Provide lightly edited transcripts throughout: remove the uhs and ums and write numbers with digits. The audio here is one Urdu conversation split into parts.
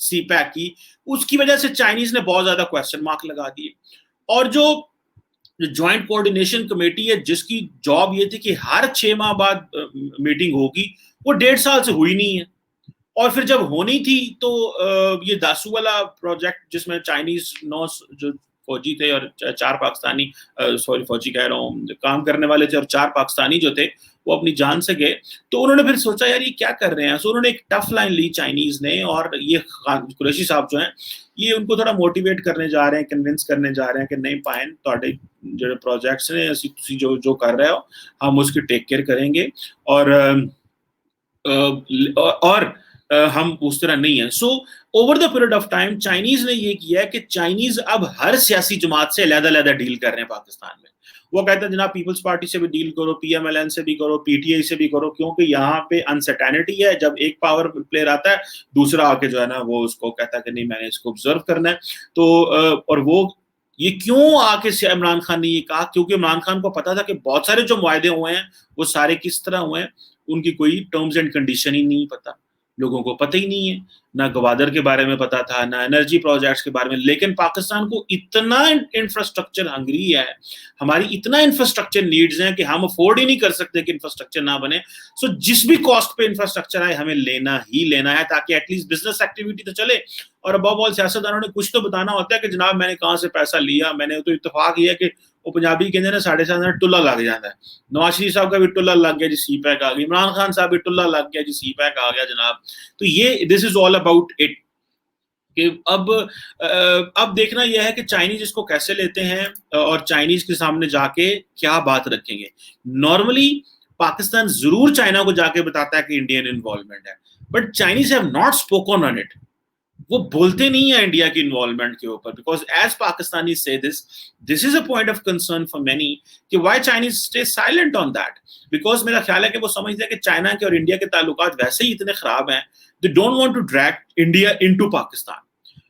سی پیک کی, اس کی وجہ سے چائنیز نے بہت زیادہ کوشچن مارک لگا دیے. اور جو جوائنٹ کوآرڈینیشن کمیٹی ہے جس کی جاب یہ تھی کہ ہر 6 ماہ بعد میٹنگ ہوگی, وہ 1.5 سال سے ہوئی نہیں ہے. اور پھر جب ہونی تھی تو یہ داسو والا پروجیکٹ جس میں چائنیز 9 جو فوجی تھے اور 4 پاکستانی, سوری فوجی کہہ رہا ہوں, کام کرنے والے تھے اور 4 پاکستانی جو تھے وہ اپنی جان سے گئے. تو انہوں نے پھر سوچا یار یہ کیا کر رہے ہیں, سو انہوں نے ایک ٹف لائن لی چائنیز نے, اور یہ قریشی صاحب جو ہیں یہ ان کو تھوڑا موٹیویٹ کرنے جا رہے ہیں, کنونس کرنے جا رہے ہیں کہ نہیں پائن تواڈے جو پروجیکٹس نے تسی جو کر رہے ہو ہم اس کی ٹیک کیئر کریں گے, اور ہم اس طرح نہیں ہیں. So over the period of time Chinese نے یہ کیا ہے کہ چائنیز اب ہر سیاسی جماعت سے علیحدہ علیحدہ ڈیل کر رہے ہیں پاکستان میں. وہ کہتے ہیں جناب پیپلز پارٹی سے بھی ڈیل کرو, پی ایم ایل این سے بھی کرو, پی ٹی آئی سے بھی کرو, کیونکہ یہاں پہ انسرٹینٹی ہے. جب ایک پاور پلیئر آتا ہے دوسرا آ کے جو ہے نا وہ اس کو کہتا ہے کہ نہیں میں نے اس کو آبزرو کرنا ہے. تو اور وہ یہ کیوں آ کے عمران خان نے یہ کہا, کیونکہ عمران خان کو پتا تھا کہ بہت سارے جو معاہدے ہوئے ہیں وہ سارے کس طرح ہوئے ہیں, ان کی کوئی ٹرمز اینڈ کنڈیشن ہی نہیں پتا, لوگوں کو پتہ ہی نہیں ہے, نہ گوادر کے بارے میں پتا تھا نہ انرجی پروجیکٹس کے بارے میں. لیکن پاکستان کو اتنا انفراسٹرکچر ہنگری ہے, ہماری اتنا انفراسٹرکچر نیڈز ہیں کہ ہم افورڈ ہی نہیں کر سکتے کہ انفراسٹرکچر نہ بنے. سو جس بھی کاسٹ پہ انفراسٹرکچر آئے ہمیں لینا ہی لینا ہے تاکہ ایٹ لیسٹ بزنس ایکٹیویٹی تو چلے. اور ابو آل سیاستدانوں نے کچھ تو بتانا ہوتا ہے کہ جناب میں نے کہاں سے پیسہ لیا. میں نے تو اتفاق یہ ہے کہ وہ پنجابی کہتے ہیں نا 7.5 ٹلا لگ جاتا ہے. نواز شریف صاحب کا بھی ٹلا لگ گیا جی, سی پیک آ گئی. عمران خان صاحب بھی ٹلا لگ گیا جی, سی پیک آ گیا جناب. تو یہ دس از آل اباؤٹ اٹ کہ اب دیکھنا یہ ہے کہ چائنیز اس کو کیسے لیتے ہیں اور چائنیز کے سامنے جا کے کیا بات رکھیں گے. نارملی پاکستان ضرور چائنا کو جا کے بتاتا ہے کہ انڈین انوالومنٹ ہے, but Chinese have not spoken on it. وہ بولتے نہیں ہیں انڈیا کی انوالومنٹ کے اوپر, بیکاز ایز پاکستانی سے this is a point of concern for many کہ why Chinese stay silent on that. Because میرا خیال ہے کہ وہ سمجھتے ہیں کہ چائنا کے اور انڈیا کے تعلقات ویسے ہی اتنے خراب ہیں, they don't want to drag India into Pakistan.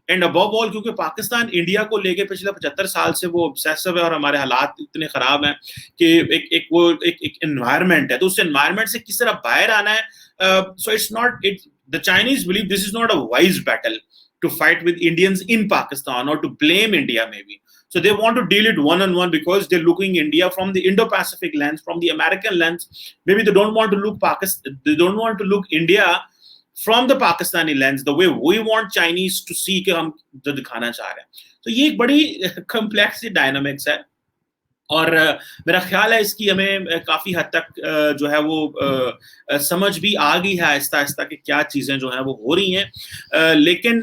And above all کیونکہ پاکستان انڈیا کو لے کے پچھلے 75 سال سے وہ obsessive ہے اور ہمارے حالات اتنے خراب ہیں کہ ایک environment ہے, تو اس environment سے کس طرح باہر آنا ہے. So it's not, the Chinese believe this is not a wise battle to fight with Indians in Pakistan or to blame India maybe. So they want to deal it one-on-one because they're looking India from the Indo-Pacific lens, from the American lens. Maybe they don't want to look they don't want to look India from the Pakistani lens, the way we want Chinese to see کہ ہم جو دکھانا چاہ رہے ہیں. تو یہ ایک بڑی کمپلیکس ڈائنامکس ہے, اور میرا خیال ہے اس کی ہمیں کافی حد تک جو ہے وہ سمجھ بھی آ گئی ہے آہستہ آہستہ کہ کیا چیزیں جو ہیں وہ ہو رہی ہیں. لیکن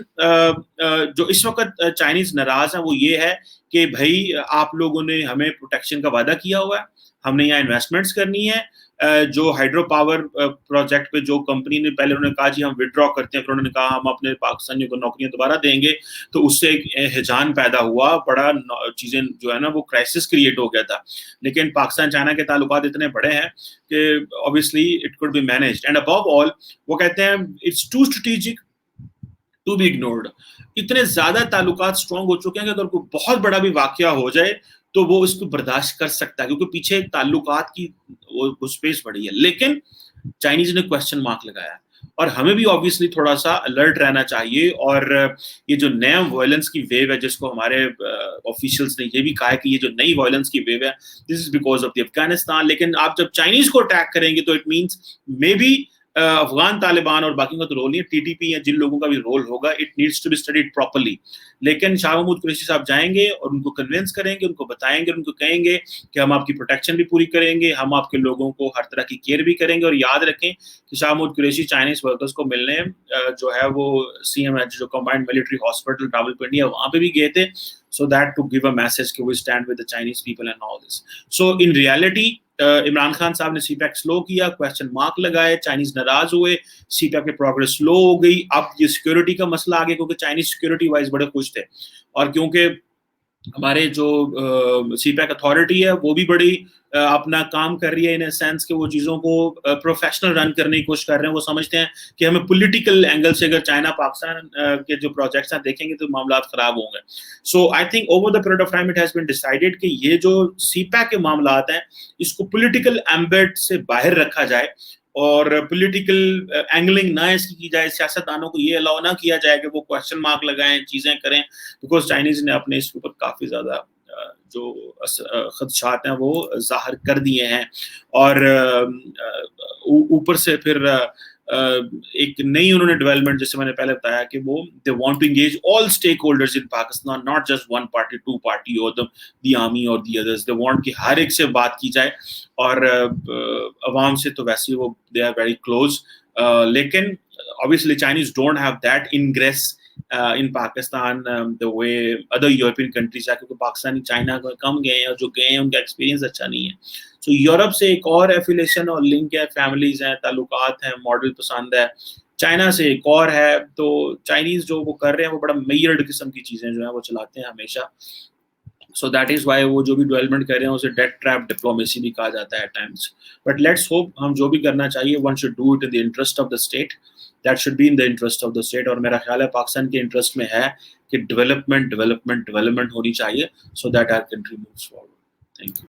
جو اس وقت چائنیز ناراض ہیں وہ یہ ہے کہ بھائی آپ لوگوں نے ہمیں پروٹیکشن کا وعدہ کیا ہوا ہے, ہم نے یہاں انویسٹمنٹس کرنی ہے. جو ہائیڈرو پاور پروجیکٹ پہ جو کمپنی نے پہلے انہوں نے کہا جی ہم وڈرا کرتے ہیں, پھر انہوں نے کہا ہم اپنے پاکستانیوں کو نوکریاں دوبارہ دیں گے, تو اس سے ایک ہجان پیدا ہوا, بڑا چیزیں جو ہے نا وہ کرائسس کریٹ ہو گیا تھا. لیکن پاکستان چائنا کے تعلقات اتنے بڑے ہیں کہ obviously it could be managed. And above all وہ کہتے ہیں it's too strategic to be ignored. اتنے زیادہ تعلقات اسٹرانگ ہو چکے ہیں کہ اگر کوئی بہت بڑا بھی واقعہ ہو جائے تو وہ اس کو برداشت کر سکتا ہے, کیونکہ پیچھے تعلقات کی وہ سپیس بڑی ہے. لیکن چائنیز نے کوشچن مارک لگایا, اور ہمیں بھی obviously تھوڑا سا الرٹ رہنا چاہیے. اور یہ جو نیا وائلنس کی ویو ہے جس کو ہمارے آفیشلس نے یہ بھی کہا ہے کہ یہ جو نئی وائلنس کی ویو ہے this is because of the Afghanistan. لیکن آپ جب چائنیز کو اٹیک کریں گے تو it means may be Afghan Taliban اور باقیوں کا تو رول نہیں ہے, ٹی ٹی پی یا جن لوگوں کا بھی رول ہوگا, it needs to be studied properly. لیکن شاہ محمود قریشی صاحب جائیں گے اور ان کو کنونس کریں گے, ان کو بتائیں گے, ان کو کہیں گے کہ ہم آپ کی پروٹیکشن بھی پوری کریں گے, ہم آپ کے لوگوں کو ہر طرح کی کیئر بھی کریں گے. اور یاد رکھیں کہ شاہ محمود قریشی چائنیز ورکرز کو ملنے جو ہے وہ سی ایم ایچ جو کمبائنڈ ملٹری ہاسپٹل راولپنڈی ہے وہاں پہ بھی گئے تھے, so that to give a message کہ we stand with the Chinese people and all this. So in reality Imran Khan صاحب نے سی پیک سلو کیا, کوشچن مارک لگائے, چائنیز ناراض ہوئے, سی پیک کی پروگرس سلو ہو گئی. اب یہ سیکورٹی کا مسئلہ آ گیا کیونکہ چائنیز سیکورٹی وائز بڑے خوش تھے, اور کیونکہ ہمارے جو سی پیک اتھارٹی ہے وہ بھی بڑی اپنا کام کر رہی ہے ان اے سینس کہ وہ چیزوں کو پروفیشنل رن کرنے کی کوشش کر رہے ہیں. وہ سمجھتے ہیں کہ ہمیں پولیٹیکل اینگل سے اگر چائنا پاکستان کے جو پروجیکٹس ہیں دیکھیں گے تو معاملات خراب ہوں گے. So I think over the period of time it has been decided کہ یہ جو سی پیک کے معاملات ہیں اس کو پولیٹیکل ایمبٹ سے باہر رکھا جائے, اور پولیٹیکل اینگلنگ نہ اس کی جائے, سیاستدانوں کو یہ الاؤ نہ کیا جائے کہ وہ کوشچن مارک لگائیں, چیزیں کریں, بیکاز چائنیز نے اپنے اس کے اوپر کافی زیادہ جو خدشات ہیں وہ ظاہر کر دیے ہیں. اور اوپر سے پھر ایک نئی انہوں نے ڈیولپمنٹ, جیسے میں نے پہلے بتایا کہ وہ they want to engage all stakeholders in Pakistan, not just one party, two party or the army or the others. They want کہ ہر ایک سے بات کی جائے, اور عوام سے تو ویسے وہ they are very close, لیکن obviously Chinese don't have that ingress in Pakistan the way other European countries are, کیونکہ پاکستانی چائنا کو کم گئے ہیں, اور جو گئے ہیں ان کا ایکسپیرینس اچھا نہیں ہے. سو یورپ سے ایک اور ایفیلیشن اور لنک ہے, فیملیز ہیں, تعلقات ہیں, ماڈل پسند ہے. چائنا سے ایک اور ہے. تو چائنیز جو وہ کر رہے ہیں وہ بڑا میئرڈ قسم کی چیزیں جو ہیں وہ چلاتے ہیں ہمیشہ. سو دیٹ از وائی وہ جو بھی ڈیولپمنٹ کر رہے ہیں اسے ڈیٹ ٹریپ ڈپلومیسی بھی کہا جاتا ہے at times. But let's hope, ہم جو بھی کرنا چاہیے one should do it in the interest of the state, that should be in the interest of the state. اور میرا خیال ہے پاکستان کے انٹرسٹ میں ہے کہ ڈیولپمنٹ ہونی چاہیے, so that our country moves forward. Thank you.